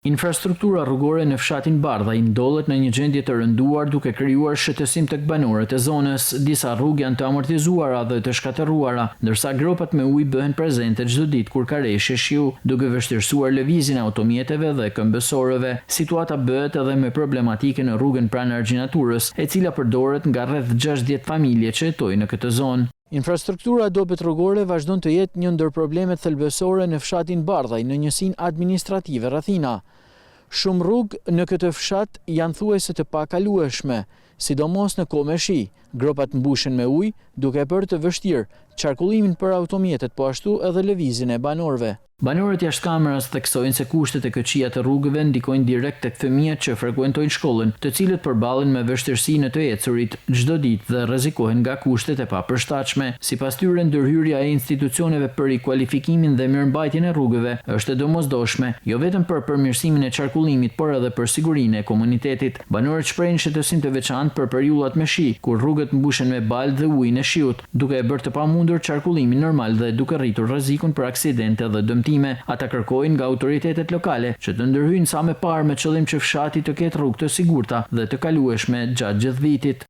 Infrastruktura rrugore në fshatin Bardhaj ndodhet në një gjendje të rënduar duke krijuar shëtësim tek banorët e zonës. Disa rrugë janë të amortizuara dhe të shkatërruara, ndërsa gropat me ujë bëhen prezente çdo ditë kur ka reshje shiu, duke vështirësuar lëvizjen e automjeteve dhe këmbësorëve. Situata bëhet edhe më problematike në rrugën pranë Argjinaturës, e cila përdoret nga rreth 60 familje që jetojnë në këtë zonë. Infrastruktura dobët rrugore vazhdon të jetë një ndër problemet thelbësore në fshatin Bardhaj në njësinë administrative rrethina. Shumë rrugë në këtë fshat janë thuajse të pakalueshme, sidomos në kohë me shi. Gropat mbushen me ujë, duke bërë të vështirë qarkullimin për automjetet, po ashtu edhe lëvizjen e banorëve. Banorët jashtëkamerës theksojnë se kushtet e këqija të rrugëve ndikojnë direkt tek fëmijët që frekuentojnë shkollën, të cilët përballen me vështirësi në të ecurit çdo ditë dhe rrezikohen nga kushtet e papërshtatshme. Sipas tyre, ndërhyrja e institucioneve për rikualifikimin dhe mirëmbajtjen e rrugëve është e domosdoshme, jo vetëm për përmirësimin e qarkullimit, por edhe për sigurinë e komunitetit. Banorët shprehin shëtësim të veçantë për periudhat me shi, kur rrugët mbushen me balë dhe ujin e shiut, duke e bërë të pamundur qarkullimin normal dhe duke rritur rrezikun për aksidente dhe dëmtime. Ata kërkojnë nga autoritetet lokale që të ndërhyjnë sa më parë me qëllim që fshati të ketë rrugë të sigurta dhe të kalueshme gjatë gjithë vitit.